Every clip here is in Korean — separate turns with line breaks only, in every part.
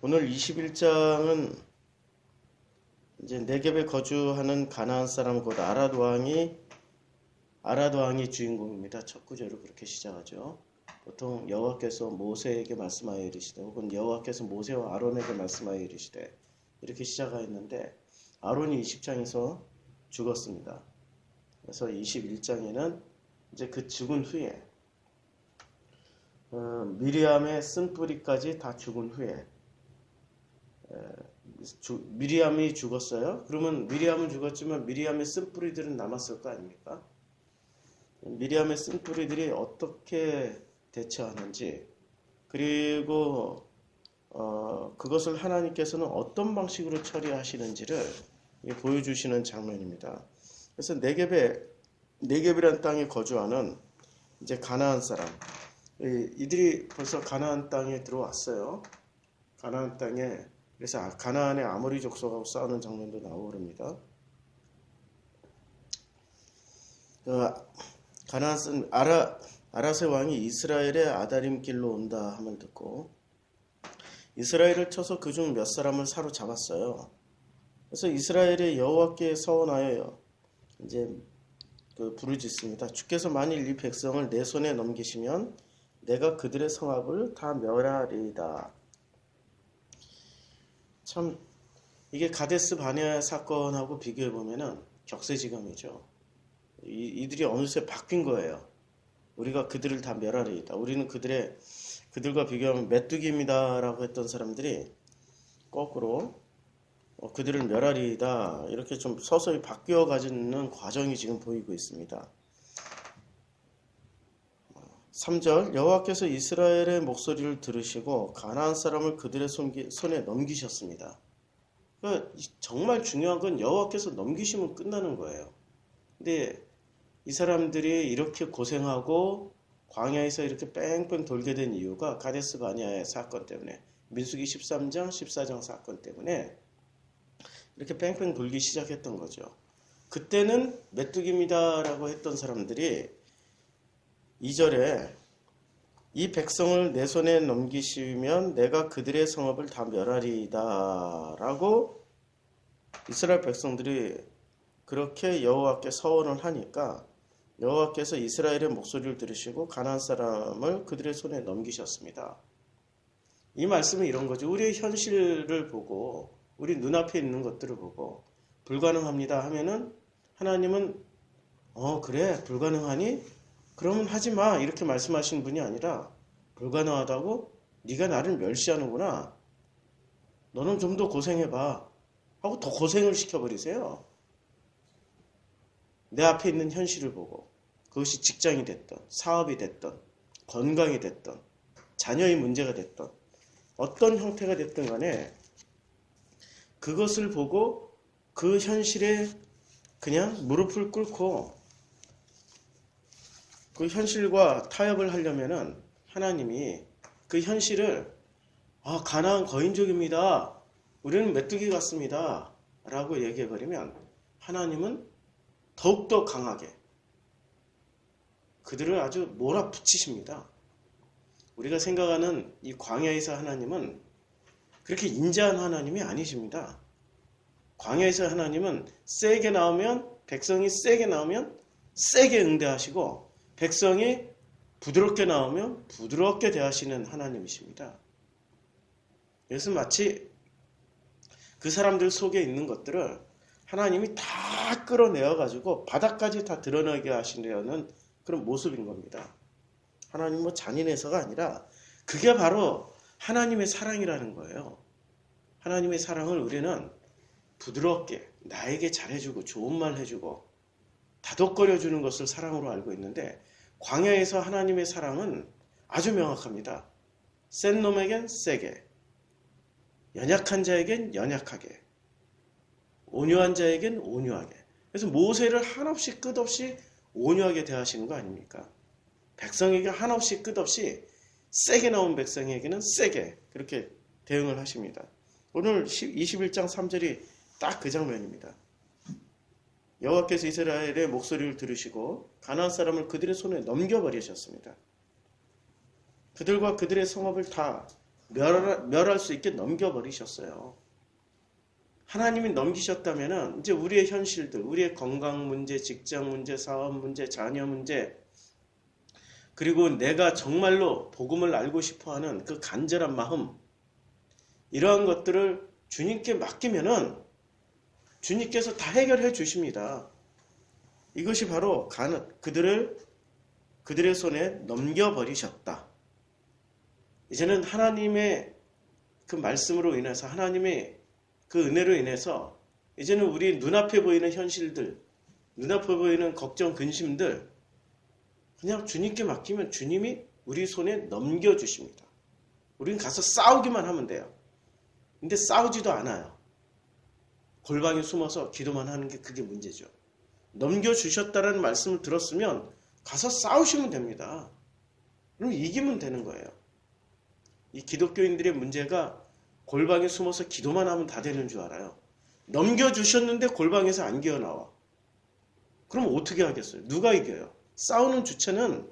오늘 21장은 이제 네겝에 거주하는 가나안 사람 곧 아랏 왕이 주인공입니다. 첫 구절을 그렇게 시작하죠. 보통 여호와께서 모세에게 말씀하여 이르시되 혹은 여호와께서 모세와 아론에게 말씀하여 이르시되 이렇게 시작하였는데 아론이 20장에서 죽었습니다. 그래서 21장에는 이제 그 죽은 후에 미리암의 쓴뿌리까지 다 죽은 후에 미리암이 죽었어요. 그러면 미리암은 죽었지만 미리암의 쓴뿌리들은 남았을 거 아닙니까? 미리암의 쓴뿌리들이 어떻게 대처하는지 그리고 그것을 하나님께서는 어떤 방식으로 처리하시는지를 보여주시는 장면입니다. 그래서 네겝이라는 땅에 거주하는 이제 가나안 사람 이들이 벌써 가나안 땅에 들어왔어요. 가나안 땅에 그래서 가나안의 아모리 족속하고 싸우는 장면도 나오고 그럽니다. 가나안 아랏의 왕이 이스라엘의 아다림 길로 온다 함을 듣고 이스라엘을 쳐서 그중 몇 사람을 사로잡았어요. 그래서 이스라엘의 여호와께 서원하여 이제 부르짖습니다. 주께서 만일 이 백성을 내 손에 넘기시면 내가 그들의 성읍을 다 멸하리이다. 참 이게 가데스 바네아 사건하고 비교해 보면은 격세지감이죠. 이들이 어느새 바뀐 거예요. 우리가 그들을 다 멸하리이다. 우리는 그들과 비교하면 메뚜기입니다라고 했던 사람들이 거꾸로 그들을 멸하리이다. 이렇게 좀 서서히 바뀌어 가지는 과정이 지금 보이고 있습니다. 3절 여호와께서 이스라엘의 목소리를 들으시고 가나안 사람을 그들의 손에 넘기셨습니다. 정말 중요한 건 여호와께서 넘기시면 끝나는 거예요. 근데 이 사람들이 이렇게 고생하고 광야에서 이렇게 뺑뺑 돌게 된 이유가 가데스 바네아의 사건 때문에 민수기 13장 14장 사건 때문에 이렇게 뺑뺑 돌기 시작했던 거죠. 그때는 메뚜기입니다라고 했던 사람들이 2절에 이 백성을 내 손에 넘기시면 내가 그들의 성읍을 다 멸하리이다 라고 이스라엘 백성들이 그렇게 여호와께 서원을 하니까 여호와께서 이스라엘의 목소리를 들으시고 가나안 사람을 그들의 손에 넘기셨습니다. 이 말씀은 이런 거죠. 우리의 현실을 보고 우리 눈앞에 있는 것들을 보고 불가능합니다 하면은 하나님은 그래 불가능하니? 그러면 하지마 이렇게 말씀하시는 분이 아니라 불가능하다고? 네가 나를 멸시하는구나. 너는 좀 더 고생해봐 하고 더 고생을 시켜버리세요. 내 앞에 있는 현실을 보고 그것이 직장이 됐던 사업이 됐던 건강이 됐던 자녀의 문제가 됐던 어떤 형태가 됐든 간에 그것을 보고 그 현실에 그냥 무릎을 꿇고 그 현실과 타협을 하려면은 하나님이 그 현실을 가나안 거인족입니다. 우리는 메뚜기 같습니다. 라고 얘기해버리면 하나님은 더욱더 강하게 그들을 아주 몰아붙이십니다. 우리가 생각하는 이 광야에서 하나님은 그렇게 인자한 하나님이 아니십니다. 광야에서 하나님은 백성이 세게 나오면 세게 응대하시고 백성이 부드럽게 나오면 부드럽게 대하시는 하나님이십니다. 그래서 마치 그 사람들 속에 있는 것들을 하나님이 다 끌어내어 가지고 바닥까지 다 드러나게 하시려는 그런 모습인 겁니다. 하나님 잔인해서가 아니라 그게 바로 하나님의 사랑이라는 거예요. 하나님의 사랑을 우리는 부드럽게 나에게 잘해주고 좋은 말 해주고 다독거려주는 것을 사랑으로 알고 있는데 광야에서 하나님의 사랑은 아주 명확합니다. 센 놈에겐 세게, 연약한 자에겐 연약하게, 온유한 자에겐 온유하게. 그래서 모세를 한없이 끝없이 온유하게 대하시는 거 아닙니까? 백성에게 한없이 끝없이 세게 나온 백성에게는 세게 그렇게 대응을 하십니다. 오늘 21장 3절이 딱 그 장면입니다. 여호와께서 이스라엘의 목소리를 들으시고 가나안 사람을 그들의 손에 넘겨버리셨습니다. 그들과 그들의 성읍을 다 멸할 수 있게 넘겨버리셨어요. 하나님이 넘기셨다면은 이제 우리의 현실들, 우리의 건강 문제, 직장 문제, 사업 문제, 자녀 문제, 그리고 내가 정말로 복음을 알고 싶어하는 그 간절한 마음, 이러한 것들을 주님께 맡기면은 주님께서 다 해결해 주십니다. 이것이 바로 그들의 손에 넘겨버리셨다. 이제는 하나님의 그 말씀으로 인해서, 하나님의 그 은혜로 인해서 이제는 우리 눈앞에 보이는 현실들, 눈앞에 보이는 걱정, 근심들 그냥 주님께 맡기면 주님이 우리 손에 넘겨주십니다. 우리는 가서 싸우기만 하면 돼요. 근데 싸우지도 않아요. 골방에 숨어서 기도만 하는 게 그게 문제죠. 넘겨주셨다라는 말씀을 들었으면 가서 싸우시면 됩니다. 그럼 이기면 되는 거예요. 이 기독교인들의 문제가 골방에 숨어서 기도만 하면 다 되는 줄 알아요. 넘겨주셨는데 골방에서 안 기어나와. 그럼 어떻게 하겠어요? 누가 이겨요? 싸우는 주체는,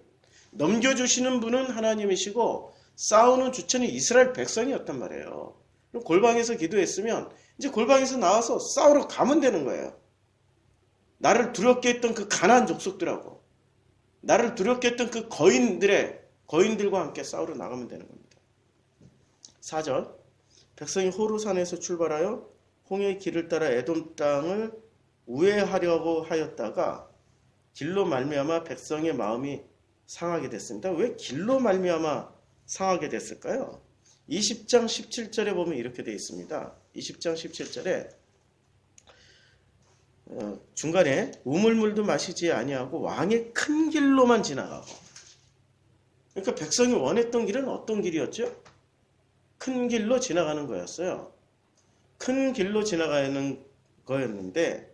넘겨주시는 분은 하나님이시고 싸우는 주체는 이스라엘 백성이었단 말이에요. 그럼 골방에서 기도했으면 이제 골방에서 나와서 싸우러 가면 되는 거예요. 나를 두렵게 했던 그 가나안 족속들하고, 나를 두렵게 했던 그 거인들과 함께 싸우러 나가면 되는 겁니다. 4절, 백성이 호르산에서 출발하여 홍해의 길을 따라 에돔 땅을 우회하려고 하였다가 길로 말미암아 백성의 마음이 상하게 됐습니다. 왜 길로 말미암아 상하게 됐을까요? 20장 17절에 보면 이렇게 되어 있습니다. 20장 17절에 중간에 우물물도 마시지 아니하고 왕의 큰 길로만 지나가고, 그러니까 백성이 원했던 길은 어떤 길이었죠? 큰 길로 지나가는 거였어요. 큰 길로 지나가는 거였는데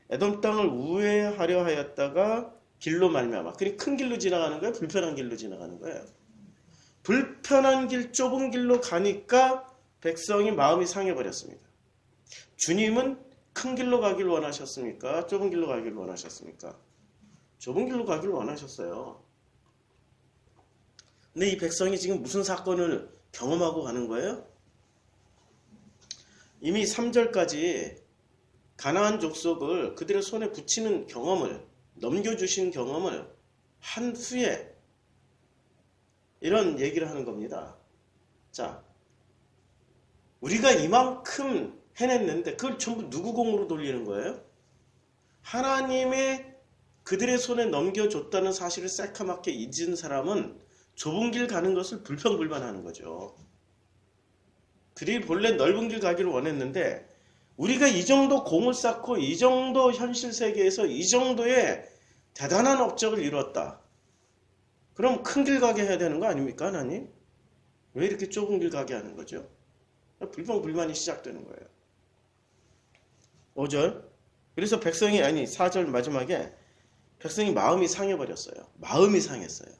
에돔 땅을 우회하려 하였다가 길로 말미암아, 그러니까 큰 길로 지나가는 거예요? 불편한 길로 지나가는 거예요? 불편한 길, 좁은 길로 가니까 백성이 마음이 상해버렸습니다. 주님은 큰 길로 가길 원하셨습니까? 좁은 길로 가길 원하셨습니까? 좁은 길로 가길 원하셨어요. 근데 이 백성이 지금 무슨 사건을 경험하고 가는 거예요? 이미 3절까지 가나안 족속을 그들의 손에 붙이는 경험을, 넘겨주신 경험을 한 후에 이런 얘기를 하는 겁니다. 자, 우리가 이만큼 해냈는데 그걸 전부 누구 공으로 돌리는 거예요? 하나님의 그들의 손에 넘겨줬다는 사실을 새카맣게 잊은 사람은 좁은 길 가는 것을 불평불만하는 거죠. 그들이 본래 넓은 길 가기를 원했는데 우리가 이 정도 공을 쌓고 이 정도 현실 세계에서 이 정도의 대단한 업적을 이뤘다. 그럼 큰 길 가게 해야 되는 거 아닙니까, 하나님? 왜 이렇게 좁은 길 가게 하는 거죠? 불평불만이 시작되는 거예요. 5절. 그래서 백성이, 4절 마지막에 백성이 마음이 상해버렸어요. 마음이 상했어요.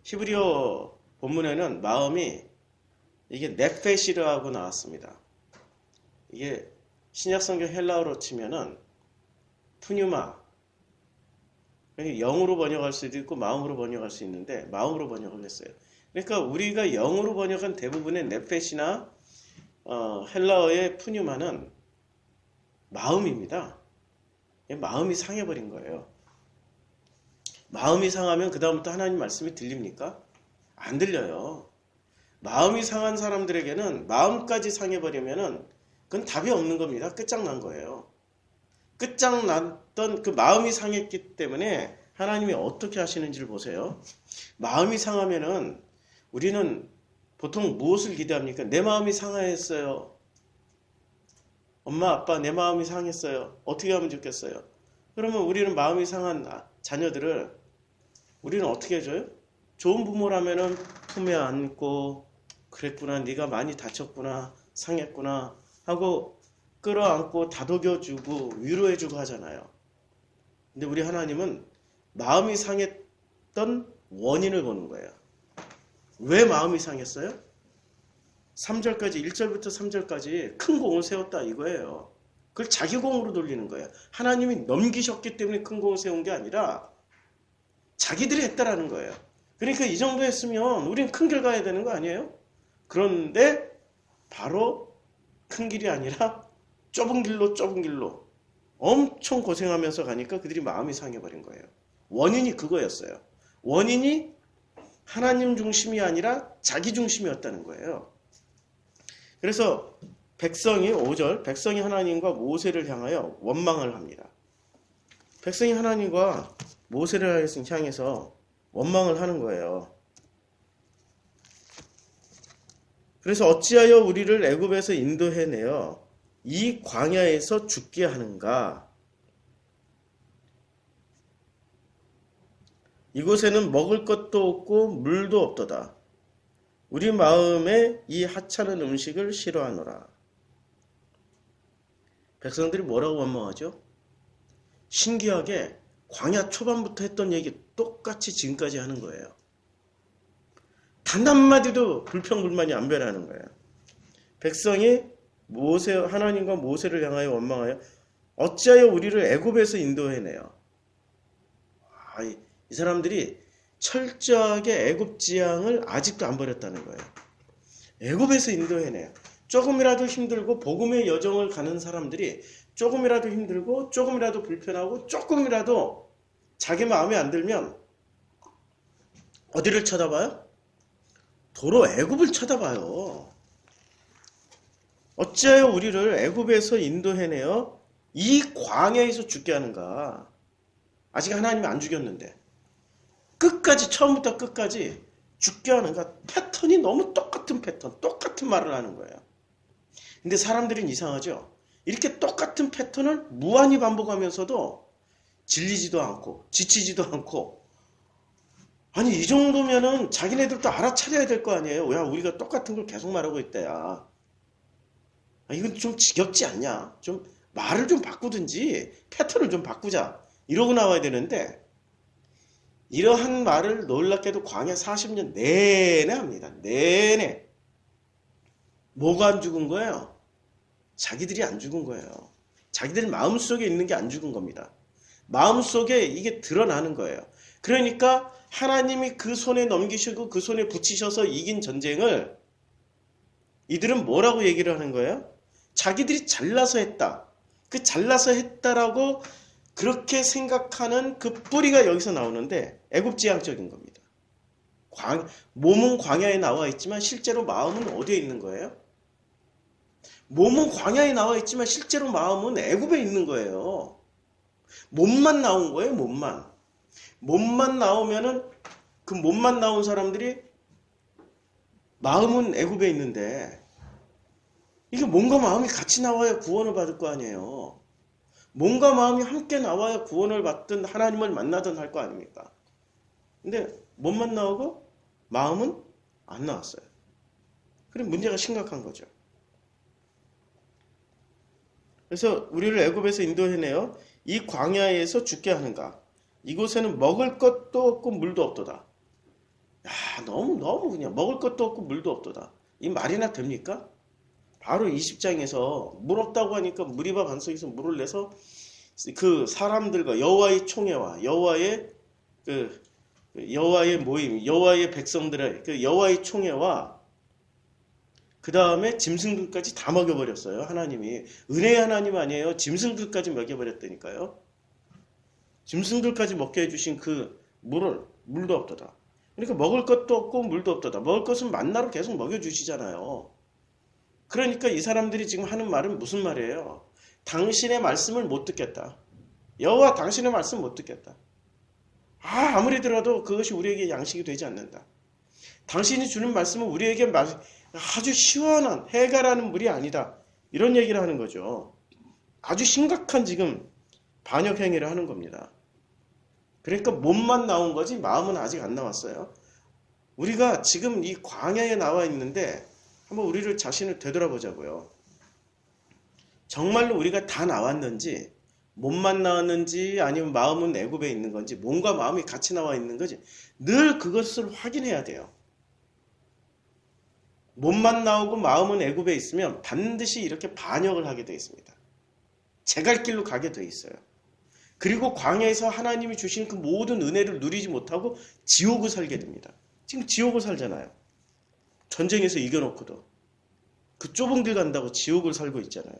히브리어 본문에는 마음이 이게 네페시르하고 나왔습니다. 이게 신약성경 헬라어로 치면은 푸뉴마, 영으로 번역할 수도 있고 마음으로 번역할 수 있는데 마음으로 번역을 했어요. 그러니까 우리가 영으로 번역한 대부분의 네페시나 헬라어의 푸뉴마는 마음입니다. 마음이 상해버린 거예요. 마음이 상하면 그 다음부터 하나님 말씀이 들립니까? 안 들려요. 마음이 상한 사람들에게는 마음까지 상해버리면은 그건 답이 없는 겁니다. 끝장난 거예요. 끝장났던 그 마음이 상했기 때문에 하나님이 어떻게 하시는지를 보세요. 마음이 상하면은 우리는 보통 무엇을 기대합니까? 내 마음이 상하였어요. 엄마, 아빠, 내 마음이 상했어요. 어떻게 하면 좋겠어요? 그러면 우리는 마음이 상한 자녀들을 우리는 어떻게 해줘요? 좋은 부모라면은 품에 안고, 그랬구나, 네가 많이 다쳤구나, 상했구나 하고 끌어안고 다독여주고 위로해주고 하잖아요. 근데 우리 하나님은 마음이 상했던 원인을 보는 거예요. 왜 마음이 상했어요? 3절까지, 1절부터 3절까지 큰 공을 세웠다 이거예요. 그걸 자기 공으로 돌리는 거예요. 하나님이 넘기셨기 때문에 큰 공을 세운 게 아니라 자기들이 했다라는 거예요. 그러니까 이 정도 했으면 우리는 큰 길 가야 되는 거 아니에요? 그런데 바로 큰 길이 아니라 좁은 길로 엄청 고생하면서 가니까 그들이 마음이 상해버린 거예요. 원인이 그거였어요. 원인이 하나님 중심이 아니라 자기 중심이었다는 거예요. 그래서 백성이 5절 백성이 하나님과 모세를 향하여 원망을 합니다. 백성이 하나님과 모세를 향해서 원망을 하는 거예요. 그래서 어찌하여 우리를 애굽에서 인도해내어 이 광야에서 죽게 하는가? 이곳에는 먹을 것도 없고 물도 없도다. 우리 마음에 이 하찮은 음식을 싫어하노라. 백성들이 뭐라고 원망하죠? 신기하게 광야 초반부터 했던 얘기 똑같이 지금까지 하는 거예요. 단 한마디도 불평불만이 안 변하는 거예요. 백성이 하나님과 모세를 향하여 원망하여 어찌하여 우리를 애굽에서 인도해내요. 이 사람들이 철저하게 애굽 지향을 아직도 안 버렸다는 거예요. 애굽에서 인도해내요. 조금이라도 힘들고 복음의 여정을 가는 사람들이 조금이라도 힘들고 조금이라도 불편하고 조금이라도 자기 마음에 안 들면 어디를 쳐다봐요? 도로 애굽을 쳐다봐요. 어찌하여 우리를 애굽에서 인도해내어 이 광야에서 죽게 하는가? 아직 하나님이 안 죽였는데 끝까지 처음부터 끝까지 죽게 하는가? 패턴이 너무 똑같은 패턴, 똑같은 말을 하는 거예요. 근데 사람들은 이상하죠. 이렇게 똑같은 패턴을 무한히 반복하면서도 질리지도 않고 지치지도 않고, 아니 이 정도면은 자기네들도 알아차려야 될 거 아니에요. 야, 우리가 똑같은 걸 계속 말하고 있다. 야, 이건 좀 지겹지 않냐? 좀 말을 좀 바꾸든지 패턴을 좀 바꾸자 이러고 나와야 되는데, 이러한 말을 놀랍게도 광야 40년 내내 합니다. 내내. 뭐가 안 죽은 거예요? 자기들이 안 죽은 거예요. 자기들 마음속에 있는 게 안 죽은 겁니다. 마음속에 이게 드러나는 거예요. 그러니까 하나님이 그 손에 넘기시고 그 손에 붙이셔서 이긴 전쟁을 이들은 뭐라고 얘기를 하는 거예요? 자기들이 잘나서 했다. 그 잘나서 했다라고 그렇게 생각하는 그 뿌리가 여기서 나오는데 애굽지향적인 겁니다. 몸은 광야에 나와 있지만 실제로 마음은 어디에 있는 거예요? 몸은 광야에 나와 있지만 실제로 마음은 애굽에 있는 거예요. 몸만 나온 거예요. 몸만 나오면은 그 몸만 나온 사람들이 마음은 애굽에 있는데, 이게 몸과 마음이 같이 나와야 구원을 받을 거 아니에요. 몸과 마음이 함께 나와야 구원을 받든 하나님을 만나든 할 거 아닙니까? 근데 몸만 나오고 마음은 안 나왔어요. 그럼 문제가 심각한 거죠. 그래서 우리를 애굽에서 인도해내어 이 광야에서 죽게 하는가? 이곳에는 먹을 것도 없고 물도 없도다. 야, 너무 그냥 먹을 것도 없고 물도 없도다. 이 말이나 됩니까? 바로 20장에서 물 없다고 하니까 무리바 반석에서 물을 내서 그 사람들과 여호와의 총회와 여호와의 모임, 여호와의 백성들의 그 여호와의 총회와 그 다음에 짐승들까지 다 먹여버렸어요. 하나님이 은혜의 하나님 아니에요. 짐승들까지 먹여버렸다니까요. 짐승들까지 먹게 해주신 그 물도 없도다. 그러니까 먹을 것도 없고 물도 없도다. 먹을 것은 만나로 계속 먹여주시잖아요. 그러니까 이 사람들이 지금 하는 말은 무슨 말이에요? 당신의 말씀을 못 듣겠다. 여호와 당신의 말씀 못 듣겠다. 아무리 들어도 그것이 우리에게 양식이 되지 않는다. 당신이 주는 말씀은 우리에게 아주 시원한 해가라는 물이 아니다. 이런 얘기를 하는 거죠. 아주 심각한 지금 반역 행위를 하는 겁니다. 그러니까 몸만 나온 거지 마음은 아직 안 나왔어요. 우리가 지금 이 광야에 나와 있는데 한번 우리를 자신을 되돌아보자고요. 정말로 우리가 다 나왔는지, 몸만 나왔는지 아니면 마음은 애굽에 있는 건지, 몸과 마음이 같이 나와 있는 건지 늘 그것을 확인해야 돼요. 몸만 나오고 마음은 애굽에 있으면 반드시 이렇게 반역을 하게 되어 있습니다. 제갈 길로 가게 되어 있어요. 그리고 광야에서 하나님이 주신 그 모든 은혜를 누리지 못하고 지옥을 살게 됩니다. 지금 지옥을 살잖아요. 전쟁에서 이겨놓고도 그 좁은 길 간다고 지옥을 살고 있잖아요.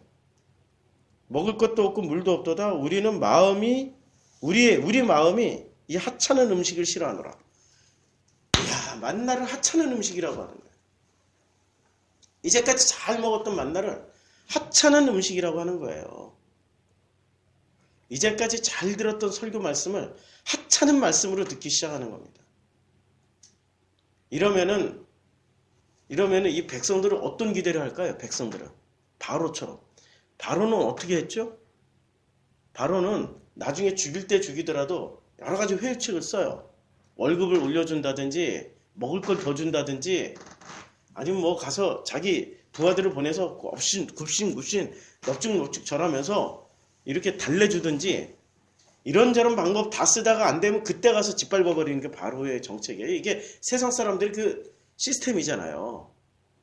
먹을 것도 없고 물도 없도다. 우리는 마음이 우리 마음이 이 하찮은 음식을 싫어하노라. 이야, 만나를 하찮은 음식이라고 하는 거예요. 이제까지 잘 먹었던 만나를 하찮은 음식이라고 하는 거예요. 이제까지 잘 들었던 설교 말씀을 하찮은 말씀으로 듣기 시작하는 겁니다. 이러면은 이 백성들은 어떤 기대를 할까요? 백성들은 바로처럼. 바로는 어떻게 했죠? 바로는 나중에 죽일 때 죽이더라도 여러 가지 회유책을 써요. 월급을 올려준다든지 먹을 걸 더 준다든지 아니면 뭐 가서 자기 부하들을 보내서 굽신 넙죽넙죽 절하면서 이렇게 달래주든지 이런저런 방법 다 쓰다가 안 되면 그때 가서 짓밟아버리는 게 바로의 정책이에요. 이게 세상 사람들의 그 시스템이잖아요.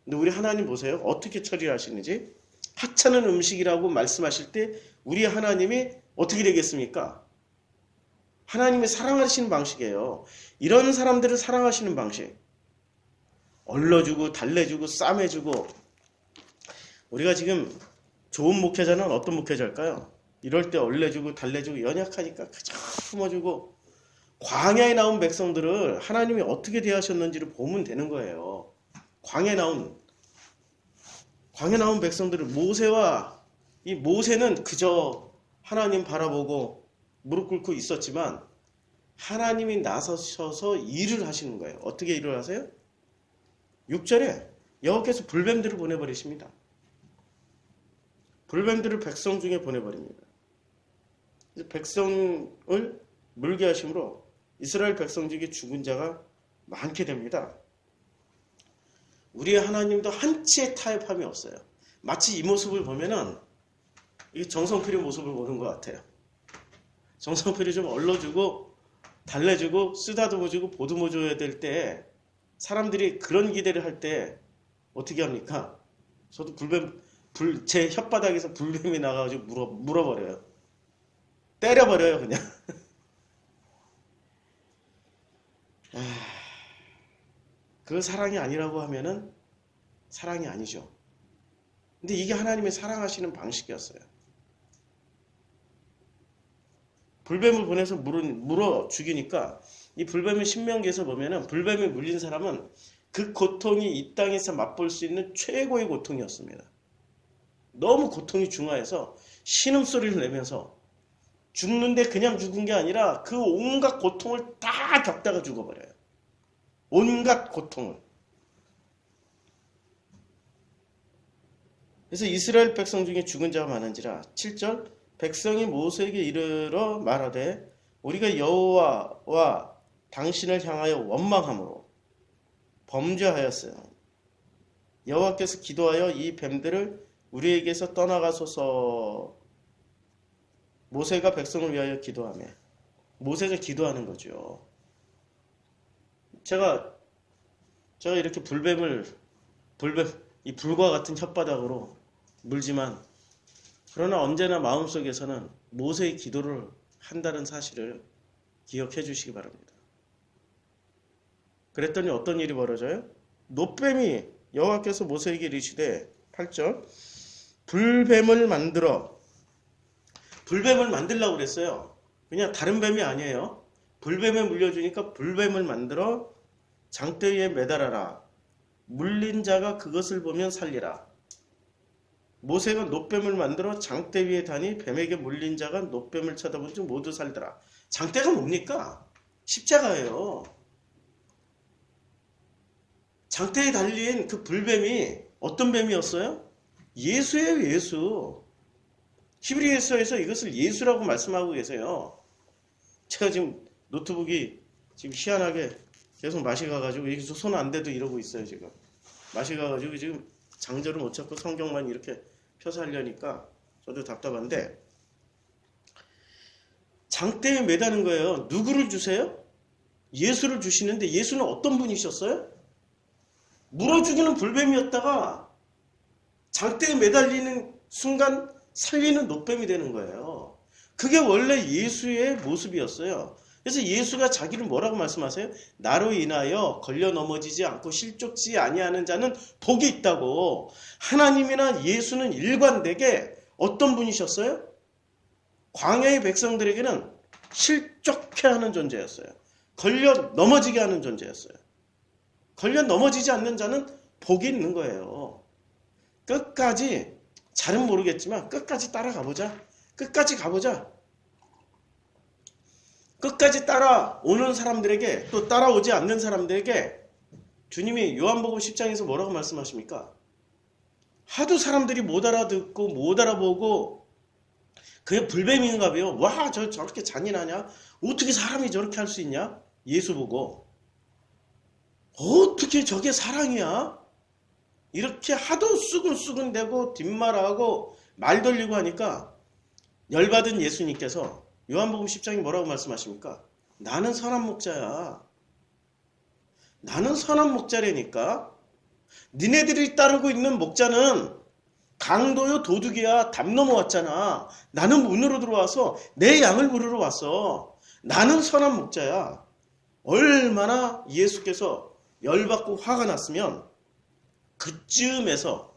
근데 우리 하나님 보세요. 어떻게 처리를 하시는지. 하찮은 음식이라고 말씀하실 때 우리 하나님이 어떻게 되겠습니까? 하나님이 사랑하시는 방식이에요. 이런 사람들을 사랑하시는 방식. 얼러주고 달래주고 싸매주고. 우리가 지금 좋은 목회자는 어떤 목회자일까요? 이럴 때 얼려주고 달래주고 연약하니까 그저 품어주고. 광야에 나온 백성들을 하나님이 어떻게 대하셨는지를 보면 되는 거예요. 광야에 나온 백성들을 이 모세는 그저 하나님 바라보고 무릎 꿇고 있었지만 하나님이 나서셔서 일을 하시는 거예요. 어떻게 일을 하세요? 6절에 여호와께서 불뱀들을 보내버리십니다. 불뱀들을 백성 중에 보내버립니다. 백성을 물게 하심으로 이스라엘 백성 중에 죽은 자가 많게 됩니다. 우리의 하나님도 한치의 타협함이 없어요. 마치 이 모습을 보면은 이 정성필의 모습을 보는 것 같아요. 정성필이 좀 얼러주고 달래주고 쓰다듬어주고 보듬어줘야 될 때 사람들이 그런 기대를 할 때 어떻게 합니까? 저도 제 혓바닥에서 불뱀이 나가가지고 물어버려요. 때려버려요 그냥. 그 사랑이 아니라고 하면은 사랑이 아니죠. 근데 이게 하나님의 사랑하시는 방식이었어요. 불뱀을 보내서 물어 죽이니까 이 불뱀의 신명기에서 보면은 불뱀에 물린 사람은 그 고통이 이 땅에서 맛볼 수 있는 최고의 고통이었습니다. 너무 고통이 중하해서 신음소리를 내면서 죽는데 그냥 죽은 게 아니라 그 온갖 고통을 다 겪다가 죽어버려요. 온갖 고통을. 그래서 이스라엘 백성 중에 죽은 자가 많은지라. 7절 백성이 모세에게 이르러 말하되 우리가 여호와와 당신을 향하여 원망함으로 범죄하였어요. 여호와께서 기도하여 이 뱀들을 우리에게서 떠나가소서. 모세가 백성을 위하여 기도하며 모세가 기도하는 거죠. 제가 이렇게 이 불과 같은 혓바닥으로 물지만 그러나 언제나 마음속에서는 모세의 기도를 한다는 사실을 기억해 주시기 바랍니다. 그랬더니 어떤 일이 벌어져요? 놋뱀이 여호와께서 모세에게 이르시되 8절 불뱀을 만들려고 그랬어요. 그냥 다른 뱀이 아니에요. 불뱀에 물려주니까 불뱀을 만들어 장대 위에 매달아라. 물린 자가 그것을 보면 살리라. 모세가 놋뱀을 만들어 장대 위에 다니 뱀에게 물린 자가 놋뱀을 쳐다본 즉 모두 살더라. 장대가 뭡니까? 십자가예요. 장대에 달린 그 불뱀이 어떤 뱀이었어요? 예수예요, 예수. 히브리서에서 이것을 예수라고 말씀하고 계세요. 제가 지금 노트북이 지금 희한하게 계속 맛이 가가지고 이렇게 손 안 대도 이러고 있어요 지금. 맛이 가가지고 지금 장절을 못 찾고 성경만 이렇게 펴서 하려니까 저도 답답한데 장대에 매다는 거예요. 누구를 주세요? 예수를 주시는데 예수는 어떤 분이셨어요? 물어 죽이는 불뱀이었다가 장대에 매달리는 순간 살리는 놋뱀이 되는 거예요. 그게 원래 예수의 모습이었어요. 그래서 예수가 자기를 뭐라고 말씀하세요? 나로 인하여 걸려 넘어지지 않고 실족지 아니하는 자는 복이 있다고. 하나님이나 예수는 일관되게 어떤 분이셨어요? 광야의 백성들에게는 실족해 하는 존재였어요. 걸려 넘어지게 하는 존재였어요. 걸려 넘어지지 않는 자는 복이 있는 거예요. 끝까지, 잘은 모르겠지만 끝까지 따라가보자. 끝까지 가보자. 끝까지 따라오는 사람들에게, 또 따라오지 않는 사람들에게 주님이 요한복음 10장에서 뭐라고 말씀하십니까? 하도 사람들이 못 알아듣고 못 알아보고 그게 불뱀인가 봐요. 와, 저렇게 잔인하냐? 어떻게 사람이 저렇게 할 수 있냐? 예수 보고 어떻게 저게 사랑이야? 이렇게 하도 수근수근대고 뒷말하고 말 돌리고 하니까 열받은 예수님께서 요한복음 10장이 뭐라고 말씀하십니까? 나는 선한 목자야. 나는 선한 목자라니까. 니네들이 따르고 있는 목자는 강도요 도둑이야. 담 넘어왔잖아. 나는 문으로 들어와서 내 양을 부르러 왔어. 나는 선한 목자야. 얼마나 예수께서 열받고 화가 났으면 그쯤에서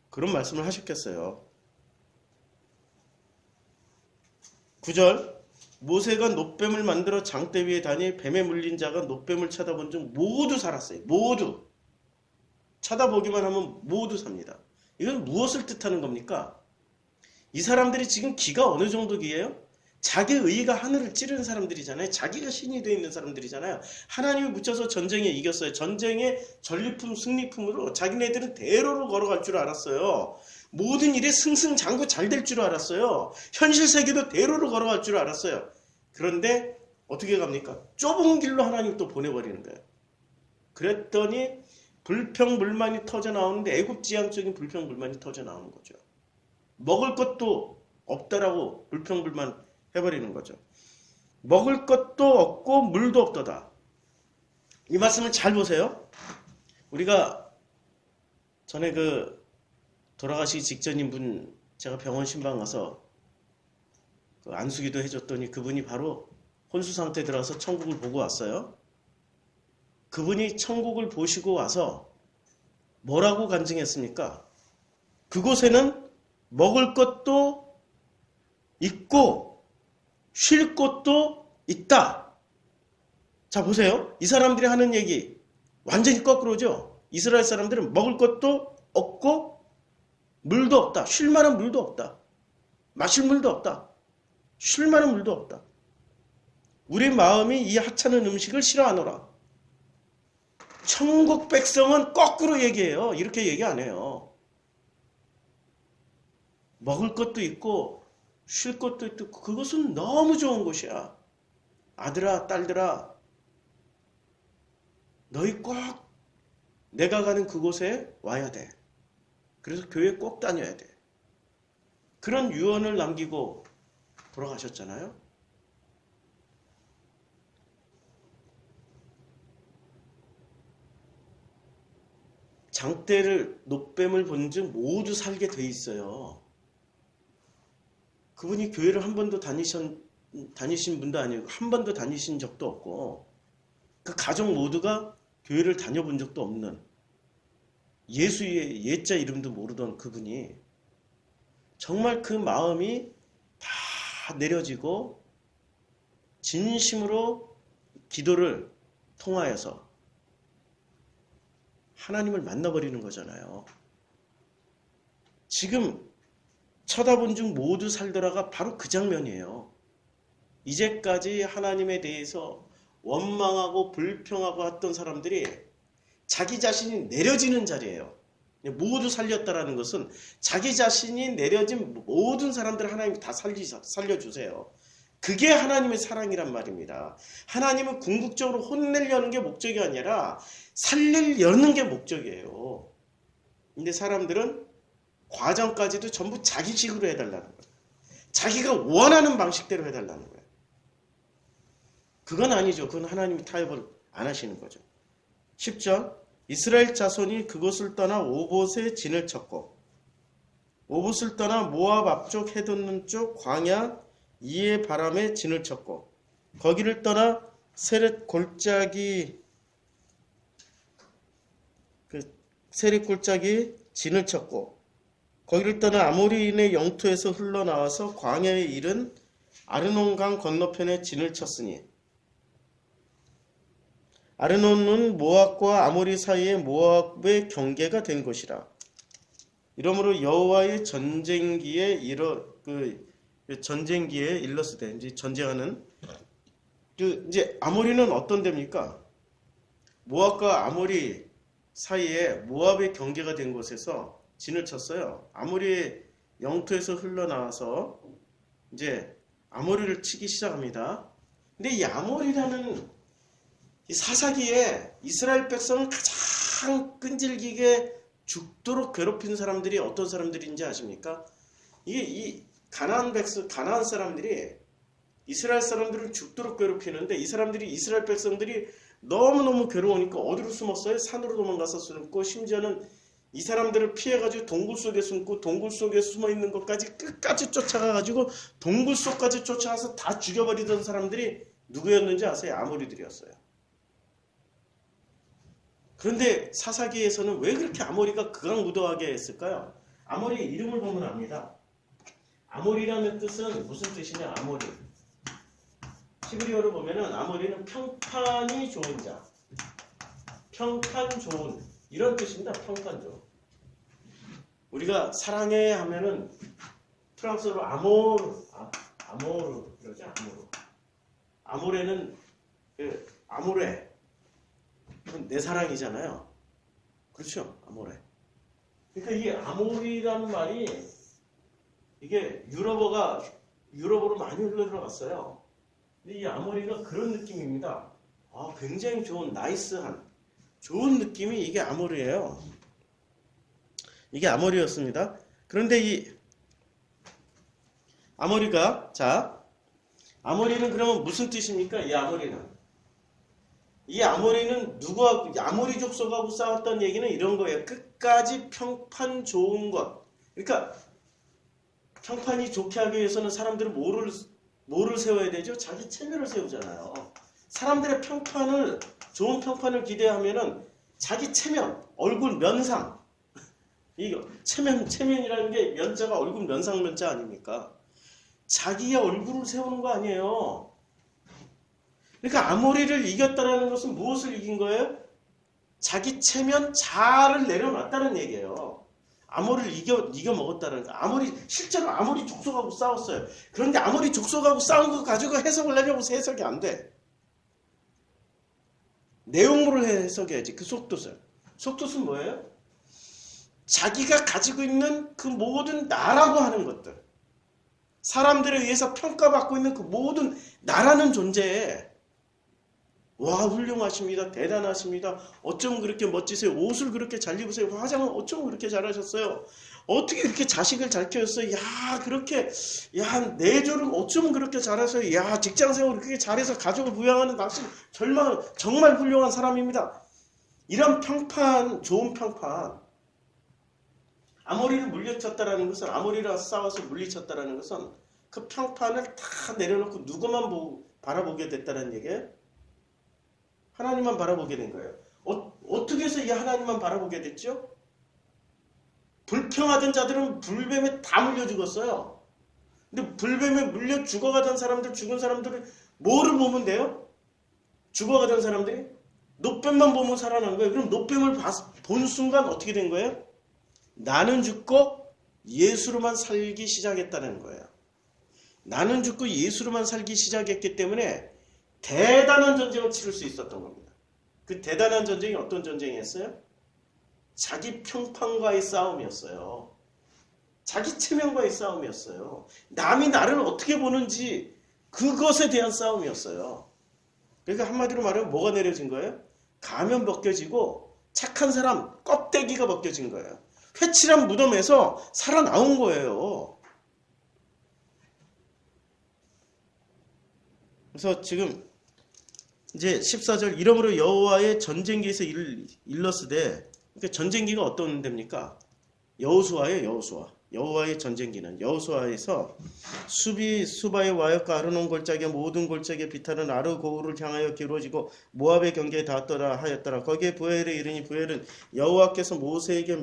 그런 말씀을 하셨겠어요. 9절, 모세가 놋뱀을 만들어 장대 위에 다니 뱀에 물린 자가 놋뱀을 쳐다본 중 모두 살았어요. 모두. 쳐다보기만 하면 모두 삽니다. 이건 무엇을 뜻하는 겁니까? 이 사람들이 지금 기가 어느 정도 기예요? 자기 의의가 하늘을 찌르는 사람들이잖아요. 자기가 신이 되어 있는 사람들이잖아요. 하나님이 붙여서 전쟁에 이겼어요. 전쟁의 전리품 승리품으로 자기네들은 대로로 걸어갈 줄 알았어요. 모든 일에 승승장구 잘 될 줄 알았어요. 현실 세계도 대로로 걸어갈 줄 알았어요. 그런데 어떻게 갑니까? 좁은 길로 하나님 또 보내버리는 거예요. 그랬더니 불평불만이 터져 나오는데 애굽지향적인 불평불만이 터져 나오는 거죠. 먹을 것도 없다라고 불평불만 해버리는 거죠. 먹을 것도 없고 물도 없도다. 이 말씀을 잘 보세요. 우리가 전에 돌아가시기 직전인 분 제가 병원 신방 가서 안수기도 해줬더니 그분이 바로 혼수 상태에 들어가서 천국을 보고 왔어요. 그분이 천국을 보시고 와서 뭐라고 간증했습니까? 그곳에는 먹을 것도 있고 쉴 곳도 있다. 자, 보세요. 이 사람들이 하는 얘기 완전히 거꾸로죠. 이스라엘 사람들은 먹을 것도 없고 물도 없다. 쉴 만한 물도 없다. 마실 물도 없다. 쉴 만한 물도 없다. 우리 마음이 이 하찮은 음식을 싫어하노라. 천국 백성은 거꾸로 얘기해요. 이렇게 얘기 안 해요. 먹을 것도 있고 쉴 것도 있고 그것은 너무 좋은 곳이야. 아들아, 딸들아, 너희 꼭 내가 가는 그곳에 와야 돼. 그래서 교회 꼭 다녀야 돼. 그런 유언을 남기고 돌아가셨잖아요. 장대를 놋뱀을 본 즉 모두 살게 돼 있어요. 그분이 교회를 한 번도 다니신 분도 아니고 한 번도 다니신 적도 없고 그 가족 모두가 교회를 다녀본 적도 없는 예수의 예자 이름도 모르던 그분이 정말 그 마음이 다 내려지고 진심으로 기도를 통하여서 하나님을 만나버리는 거잖아요. 지금 쳐다본 중 모두 살더라가 바로 그 장면이에요. 이제까지 하나님에 대해서 원망하고 불평하고 했던 사람들이 자기 자신이 내려지는 자리예요. 모두 살렸다라는 것은 자기 자신이 내려진 모든 사람들을 하나님이 다 살려주세요. 그게 하나님의 사랑이란 말입니다. 하나님은 궁극적으로 혼내려는 게 목적이 아니라 살리려는 게 목적이에요. 근데 사람들은 과정까지도 전부 자기식으로 해달라는 거예요. 자기가 원하는 방식대로 해달라는 거예요. 그건 아니죠. 그건 하나님이 타협을 안 하시는 거죠. 10절, 이스라엘 자손이 그곳을 떠나 오봇에 진을 쳤고 오봇을 떠나 모압 앞쪽 해돋는 쪽 광야 이에 바람에 진을 쳤고 거기를 떠나 세렛 골짜기 진을 쳤고 거기를 떠나 아모리인의 영토에서 흘러나와서 광야에 이른 아르논강 건너편에 진을 쳤으니 아르논은 모압과 아모리 사이에 모압의 경계가 된 것이라. 이러므로 여호와의 전쟁기에 일러스되 이제 전쟁하는 이제 아모리는 어떤 데입니까? 모압과 아모리 사이에 모압의 경계가 된 곳에서 진을 쳤어요. 아모리의 영토에서 흘러나와서 이제 아모리를 치기 시작합니다. 근데 이 아모리라는 이 사사기에 이스라엘 백성을 가장 끈질기게 죽도록 괴롭힌 사람들이 어떤 사람들인지 아십니까? 이 가나안 사람들이 이스라엘 사람들을 죽도록 괴롭히는데 이 이스라엘 백성들이 너무너무 괴로우니까 어디로 숨었어요? 산으로 도망가서 숨고 심지어는 이 사람들을 피해가지고 동굴 속에 숨고 동굴 속에 숨어있는 것까지 끝까지 쫓아가가지고 동굴 속까지 쫓아가서 다 죽여버리던 사람들이 누구였는지 아세요? 아모리들이었어요. 그런데 사사기에서는 왜 그렇게 아모리가 극악무도하게 했을까요? 아모리의 이름을 보면 압니다. 아모리라는 뜻은 무슨 뜻이냐? 아모리. 히브리어로 보면은 아모리는 평판이 좋은 자, 평판 좋은 이런 뜻입니다. 평판 좋은. 우리가 사랑해 하면은 프랑스어로 아모르 그러죠. 아모레는 아모레 내 사랑이잖아요. 그렇죠. 아모레. 그러니까 이 아모리라는 말이 이게 유럽어로 많이 흘러들어갔어요. 근데 이 아모리가 그런 느낌입니다. 굉장히 좋은 나이스한 좋은 느낌이 이게 아모리예요. 이게 아모리였습니다. 그런데 이 아모리가 아모리는 그러면 무슨 뜻입니까? 이 아모리는 아모리 족속하고 싸웠던 얘기는 이런 거예요. 끝까지 평판 좋은 것. 그러니까 평판이 좋게 하기 위해서는 사람들은 뭐를 세워야 되죠? 자기 체면을 세우잖아요. 사람들의 좋은 평판을 기대하면은 자기 체면, 얼굴 면상. 이거 체면이라는 게 면자가 얼굴 면상 면자 아닙니까? 자기의 얼굴을 세우는 거 아니에요. 그러니까 아모리를 이겼다라는 것은 무엇을 이긴 거예요? 자기 체면 자아를 내려놨다는 얘기예요. 아모리를 이겨 먹었다는 거. 실제로 아모리 족속하고 싸웠어요. 그런데 아모리 족속하고 싸운 거 가지고 해석을 하려고 해서 해석이 안 돼. 내용물을 해석해야지. 그 속뜻은 뭐예요? 자기가 가지고 있는 그 모든 나라고 하는 것들. 사람들에 의해서 평가받고 있는 그 모든 나라는 존재에 와 훌륭하십니다. 대단하십니다. 어쩜 그렇게 멋지세요. 옷을 그렇게 잘 입으세요. 화장은 어쩜 그렇게 잘하셨어요. 어떻게 그렇게 자식을 잘 키웠어요. 내조를 어쩜 그렇게 잘하세요. 직장생활을 그렇게 잘해서 가족을 부양하는 당신 정말 훌륭한 사람입니다. 이런 좋은 평판. 아모리를 물리쳤다라는 것은 아모리랑 싸워서 물리쳤다라는 것은 그 평판을 다 내려놓고 누구만 바라보게 됐다는 얘기예요? 하나님만 바라보게 된 거예요. 어떻게 해서 이 하나님만 바라보게 됐죠? 불평하던 자들은 불뱀에 다 물려 죽었어요. 근데 불뱀에 물려 죽은 사람들은 뭐를 보면 돼요? 죽어가던 사람들이 노뱀만 보면 살아난 거예요. 그럼 노뱀을 본 순간 어떻게 된 거예요? 나는 죽고 예수로만 살기 시작했다는 거예요. 나는 죽고 예수로만 살기 시작했기 때문에 대단한 전쟁을 치를 수 있었던 겁니다. 그 대단한 전쟁이 어떤 전쟁이었어요? 자기 평판과의 싸움이었어요. 자기 체면과의 싸움이었어요. 남이 나를 어떻게 보는지 그것에 대한 싸움이었어요. 그러니까 한마디로 말하면 뭐가 내려진 거예요? 가면 벗겨지고 착한 사람 껍데기가 벗겨진 거예요. 회칠한 무덤에서 살아나온 거예요. 그래서 지금 이제 14절 이러므로 여호와의 전쟁기에서 일렀으되 그러니까 전쟁기가 어떤 데입니까? 여호수아예요. 여호수아. 여호와의 전쟁기는 여호수아에서 수바의 와역과 아르논 골짜기의 모든 골짜기에 비타는 아르고우를 향하여 기울어지고 모압의 경계에 닿았더라 하였더라. 거기에 부엘에 이르니 부엘은 여호와께서 모세에게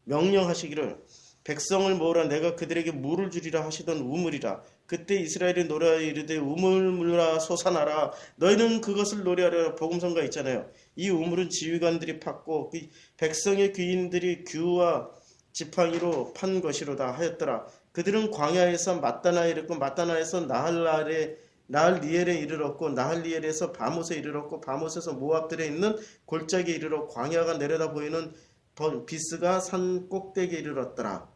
명령하시기를 백성을 모으라 내가 그들에게 물을 주리라 하시던 우물이라. 그때 이스라엘이 노래하여 이르되 우물물아 솟아나라 너희는 그것을 노래하라. 복음성가 있잖아요. 이 우물은 지휘관들이 팠고 백성의 귀인들이 규와 지팡이로 판 것이로다 하였더라. 그들은 광야에서 마따나에 이르고 마따나에서 나할리엘에 이르렀고 나할리엘에서 바못에 이르렀고 바못에서 모압들에 있는 골짜기에 이르러 광야가 내려다 보이는 비스가 산 꼭대기에 이르렀더라.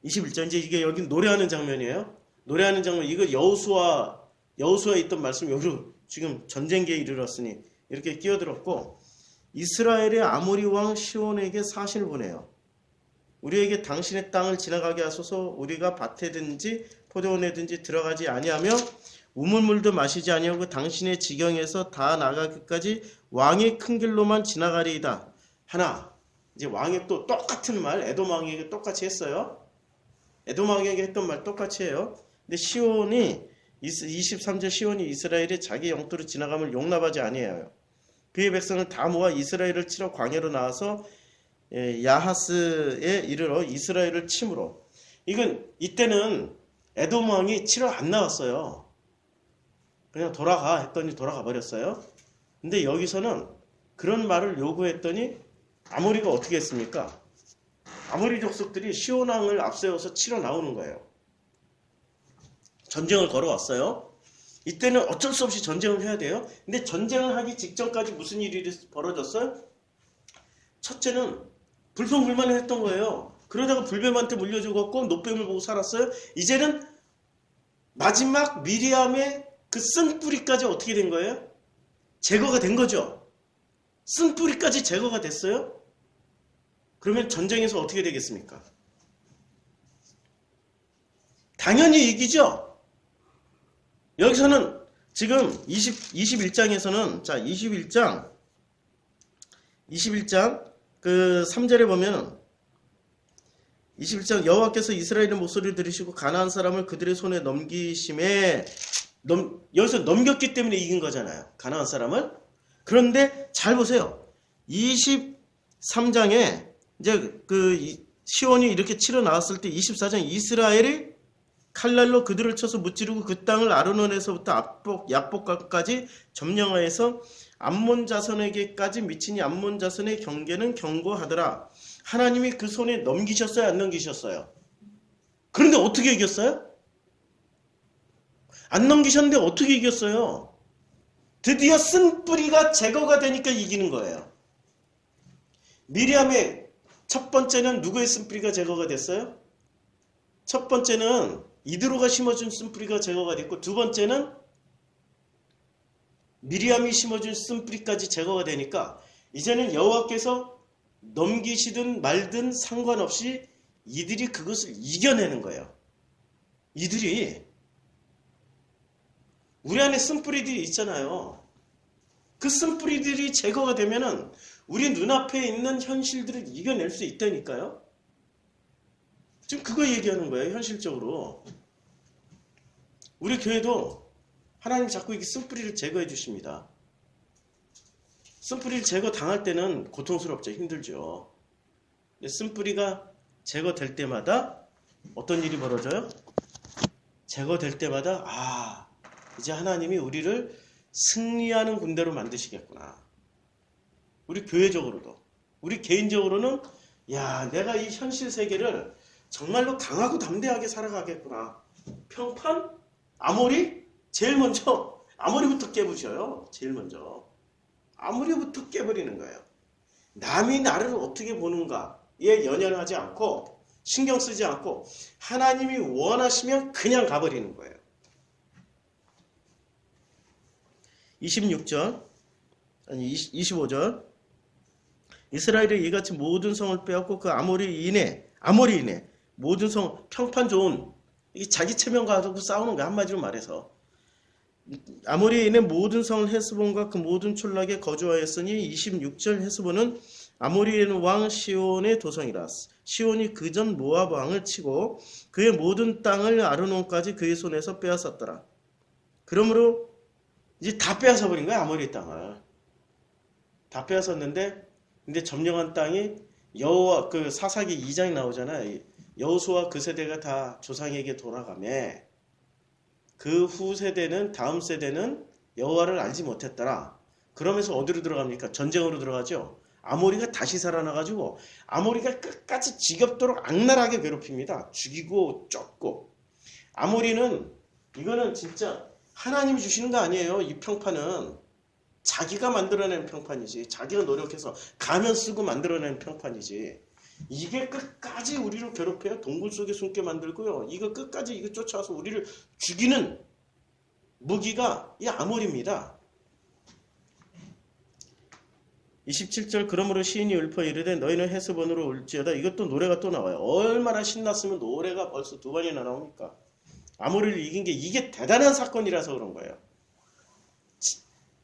21절 이제 이게 여기 노래하는 장면이에요. 노래하는 장면 이거 여호수아에 있던 말씀 여기로 지금 전쟁기에 이르렀으니 이렇게 끼어들었고 이스라엘의 아모리 왕 시온에게 사신을 보내요. 우리에게 당신의 땅을 지나가게 하소서. 우리가 밭에든지 포도원에든지 들어가지 아니하며 우물물도 마시지 아니하고 당신의 지경에서 다 나가기까지 왕의 큰 길로만 지나가리이다. 하나 이제 왕이 또 똑같은 말 에돔 왕에게 똑같이 했어요. 에돔 왕에게 했던 말 똑같이 해요. 근데 시온이 23절 시온이 이스라엘이 자기 영토로 지나감을 용납하지 아니해요. 그의 백성을 다 모아 이스라엘을 치러 광야로 나와서 야하스에 이르러 이스라엘을 침으로. 이때는 에돔 왕이 치러 안 나왔어요. 그냥 돌아가 했더니 돌아가 버렸어요. 근데 여기서는 그런 말을 요구했더니 아모리가 어떻게 했습니까? 아모리 족속들이 시온 왕을 앞세워서 치러 나오는 거예요. 전쟁을 걸어왔어요. 이때는 어쩔 수 없이 전쟁을 해야 돼요. 근데 전쟁을 하기 직전까지 무슨 일이 벌어졌어요? 첫째는 불평불만을 했던 거예요. 그러다가 불뱀한테 물려 죽었고 노뱀을 보고 살았어요. 이제는 마지막 미리암의 그 쓴뿌리까지 어떻게 된 거예요? 제거가 된 거죠. 쓴뿌리까지 제거가 됐어요. 그러면 전쟁에서 어떻게 되겠습니까? 당연히 이기죠. 여기서는 지금 21장에서는 자 21장 그 3절에 보면 21장 여호와께서 이스라엘의 목소리를 들으시고 가나안 사람을 그들의 손에 넘기심에 여기서 넘겼기 때문에 이긴 거잖아요. 가나안 사람을. 그런데 잘 보세요. 23장에 이제 그 시온이 이렇게 치러 나왔을 때 24장 이스라엘이 칼날로 그들을 쳐서 무찌르고 그 땅을 아르논에서부터 야복까지 점령하여서 암몬 자손에게까지 미치니 암몬 자손의 경계는 견고하더라. 하나님이 그 손에 넘기셨어요? 안 넘기셨어요? 그런데 어떻게 이겼어요? 안 넘기셨는데 어떻게 이겼어요? 드디어 쓴뿌리가 제거가 되니까 이기는 거예요. 미리암의 첫 번째는 누구의 쓴뿌리가 제거가 됐어요? 첫 번째는 이드로가 심어준 쓴뿌리가 제거가 됐고 두 번째는 미리암이 심어준 쓴뿌리까지 제거가 되니까 이제는 여호와께서 넘기시든 말든 상관없이 이들이 그것을 이겨내는 거예요. 이들이 우리 안에 쓴뿌리들이 있잖아요. 그 쓴뿌리들이 제거가 되면은 우리 눈앞에 있는 현실들을 이겨낼 수 있다니까요. 지금 그거 얘기하는 거예요. 현실적으로. 우리 교회도 하나님이 자꾸 이렇게 쓴뿌리를 제거해 주십니다. 쓴뿌리를 제거 당할 때는 고통스럽죠. 힘들죠. 근데 쓴뿌리가 제거될 때마다 어떤 일이 벌어져요? 제거될 때마다 이제 하나님이 우리를 승리하는 군대로 만드시겠구나. 우리 교회적으로도 우리 개인적으로는 내가 이 현실 세계를 정말로 강하고 담대하게 살아가겠구나. 평판? 아모리? 제일 먼저 아모리부터 깨부셔요. 제일 먼저 아모리부터 깨버리는 거예요. 남이 나를 어떻게 보는가에 연연하지 않고 신경 쓰지 않고 하나님이 원하시면 그냥 가버리는 거예요. 25절 이스라엘이 이같이 모든 성을 빼앗고 그 아모리인의 모든 성 평판 좋은 자기 체면 가지고 싸우는 거 한마디로 말해서 아모리인의 모든 성을 헤스본과 그 모든 촌락에 거주하였으니 26절 헤스본은 아모리의 왕 시온의 도성이라. 시온이 그전 모압 왕을 치고 그의 모든 땅을 아르논까지 그의 손에서 빼앗았더라. 그러므로 이제 다 빼앗아 버린 거야. 아모리 땅을 다 빼앗았는데, 근데 점령한 땅이 여호와, 그 사사기 2장에 나오잖아요. 여호수아 그 세대가 다 조상에게 돌아가매 그 후 세대는, 다음 세대는 여호와를 알지 못했더라. 그러면서 어디로 들어갑니까? 전쟁으로 들어가죠. 아모리가 다시 살아나가지고 아모리가 끝까지 지겹도록 악랄하게 괴롭힙니다. 죽이고 쫓고. 아모리는, 이거는 진짜 하나님이 주시는 거 아니에요. 이 평판은 자기가 만들어낸 평판이지. 자기가 노력해서 가면 쓰고 만들어낸 평판이지. 이게 끝까지 우리를 괴롭혀요. 동굴 속에 숨게 만들고요. 이거 끝까지 이거 쫓아와서 우리를 죽이는 무기가 이 아모리입니다. 27절 그러므로 시인이 읊어 이르되 너희는 헤스본으로 올지어다. 이것도 노래가 또 나와요. 얼마나 신났으면 노래가 벌써 두 번이나 나옵니까? 아모리를 이긴 게 이게 대단한 사건이라서 그런 거예요.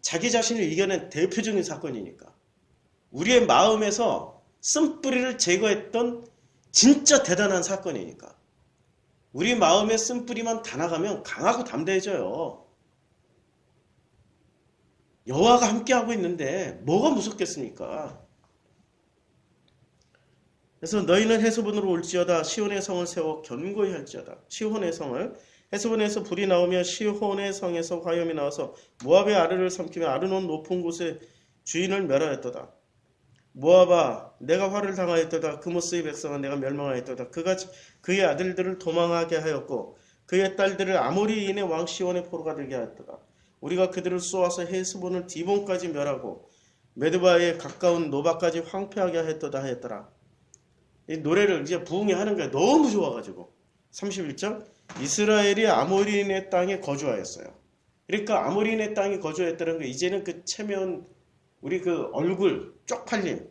자기 자신을 이겨낸 대표적인 사건이니까. 우리의 마음에서 쓴뿌리를 제거했던 진짜 대단한 사건이니까. 우리 마음의 쓴뿌리만 다 나가면 강하고 담대해져요. 여호와가 함께하고 있는데 뭐가 무섭겠습니까? 그래서 너희는 헤스본으로 올지어다. 시온의 성을 세워 견고히 할지어다. 시온의 성을, 헤스본에서 불이 나오며 시온의 성에서 화염이 나와서 모압의 아르를 삼키며 아르논 높은 곳에 주인을 멸하였도다. 모압아 내가 화를 당하였도다. 그모스의 백성아 내가 멸망하였도다. 그가 그의 아들들을 도망하게 하였고 그의 딸들을 아모리인의 왕 시온의 포로가 되게 하였도다. 우리가 그들을 쏘아서 헤스본을 디본까지 멸하고 메드바에 가까운 노바까지 황폐하게 하였도다 하였더라. 이 노래를 이제 부흥이 하는 거야. 너무 좋아가지고. 31절 이스라엘이 아모리인의 땅에 거주하였어요. 그러니까 아모리인의 땅에 거주했다는 거, 이제는 그 체면, 우리 그 얼굴 쪽팔림,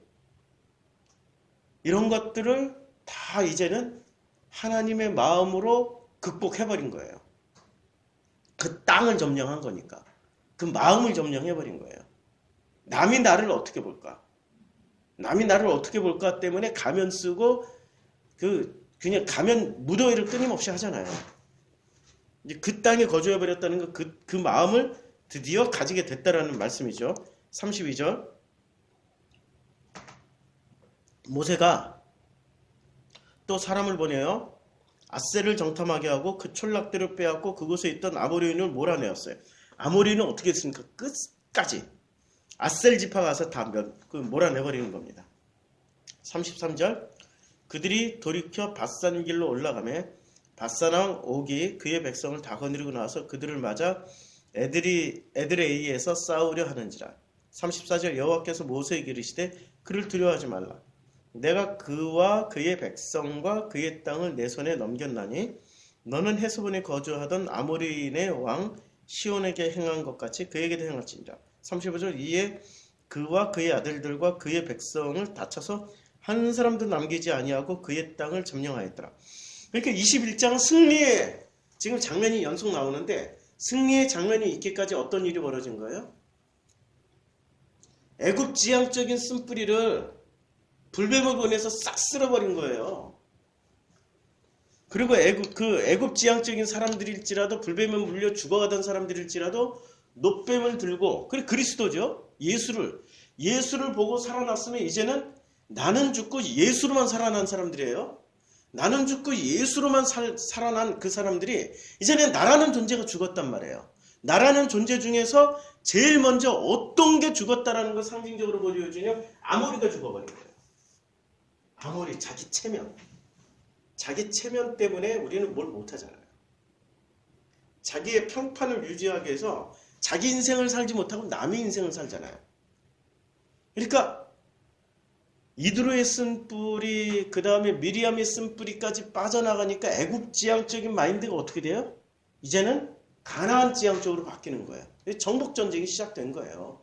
이런 것들을 다 이제는 하나님의 마음으로 극복해버린 거예요. 그 땅을 점령한 거니까. 그 마음을 점령해버린 거예요. 남이 나를 어떻게 볼까? 남이 나를 어떻게 볼까 때문에 가면 쓰고 그냥 가면 무더위를 끊임없이 하잖아요. 이제 그 땅에 거주해버렸다는 거, 그 마음을 드디어 가지게 됐다라는 말씀이죠. 32절 모세가 또 사람을 보내요. 아셀을 정탐하게 하고 그 촌락들을 빼앗고 그곳에 있던 아모리인을 몰아내었어요. 아모리는 어떻게 했습니까? 끝까지 아셀 지파 가서 다 몰아내버리는 겁니다. 33절 그들이 돌이켜 밧산 길로 올라가매 밧산왕 옥이 그의 백성을 다 거느리고 나와서 그들을 맞아 에드레이에서 싸우려 하는지라. 34절 여호와께서 모세에게 이르시되 그를 두려워하지 말라. 내가 그와 그의 백성과 그의 땅을 내 손에 넘겼나니 너는 헤스본에 거주하던 아모리인의 왕 시온에게 행한 것 같이 그에게도 행할지니라. 35절 이에 그와 그의 아들들과 그의 백성을 다쳐서 한 사람도 남기지 아니하고 그의 땅을 점령하였더라. 그러니까 21장은 승리의 지금 장면이 연속 나오는데 승리의 장면이 있기까지 어떤 일이 벌어진 거예요? 애굽 지향적인 쓴뿌리를 불뱀을 보내서 싹 쓸어버린 거예요. 그리고 애굽 지향적인 사람들일지라도, 불뱀에 물려 죽어가던 사람들일지라도 놋뱀을 들고, 그래 그리스도죠. 예수를 보고 살아났으면 이제는 나는 죽고 예수로만 살아난 사람들이에요. 나는 죽고 예수로만 살아난 그 사람들이 이제는 나라는 존재가 죽었단 말이에요. 나라는 존재 중에서 제일 먼저 어떤 게 죽었다라는 걸 상징적으로 보여주냐면 아모리가 죽어버린 거예요. 아모리, 자기 체면 때문에 우리는 뭘 못하잖아요. 자기의 평판을 유지하기 위해서 자기 인생을 살지 못하고 남의 인생을 살잖아요. 그러니까 이드로의 쓴뿌리, 그 다음에 미리암의 쓴뿌리까지 빠져나가니까 애굽 지향적인 마인드가 어떻게 돼요? 이제는 가나안 지향 쪽으로 바뀌는 거예요. 정복 전쟁이 시작된 거예요.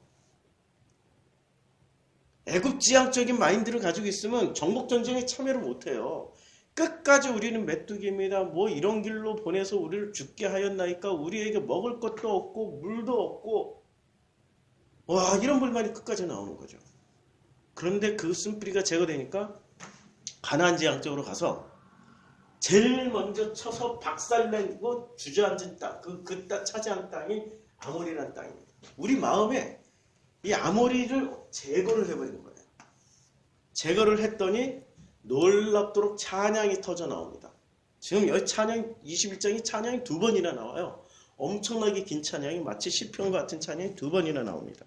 애굽 지향적인 마인드를 가지고 있으면 정복 전쟁에 참여를 못해요. 끝까지 우리는 메뚜기입니다. 뭐 이런 길로 보내서 우리를 죽게 하였나이까. 우리에게 먹을 것도 없고 물도 없고, 와, 이런 불만이 끝까지 나오는 거죠. 그런데 그 쓴뿌리가 제거되니까 가나안 지향 쪽으로 가서 제일 먼저 쳐서 박살내고 주저앉은 땅, 그 땅 차지한 땅이 아모리라는 땅입니다. 우리 마음에 이 아모리를 제거를 해버리는 거예요. 제거를 했더니 놀랍도록 찬양이 터져 나옵니다. 지금 여기 찬양 21장이 찬양이 2번이나 나와요. 엄청나게 긴 찬양이 마치 시편 같은 찬양이 2번이나 나옵니다.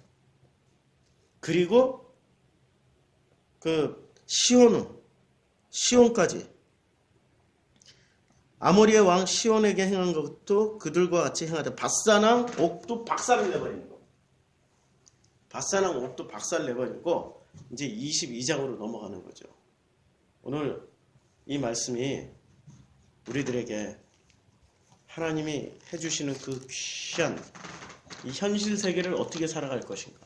그리고 그 시온까지 아모리의 왕 시온에게 행한 것도 그들과 같이 행하되 바산 옥도 박살을 내버리는 거. 바산 옥도 박살을 내버리고 이제 22장으로 넘어가는 거죠. 오늘 이 말씀이 우리들에게 하나님이 해주시는 그 귀한 이 현실 세계를 어떻게 살아갈 것인가,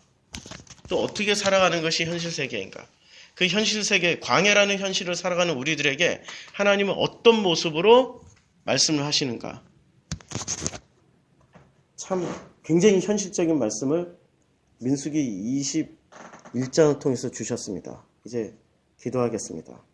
또 어떻게 살아가는 것이 현실 세계인가, 그 현실 세계, 광야라는 현실을 살아가는 우리들에게 하나님은 어떤 모습으로 말씀을 하시는가. 참 굉장히 현실적인 말씀을 민수기 21장을 통해서 주셨습니다. 이제 기도하겠습니다.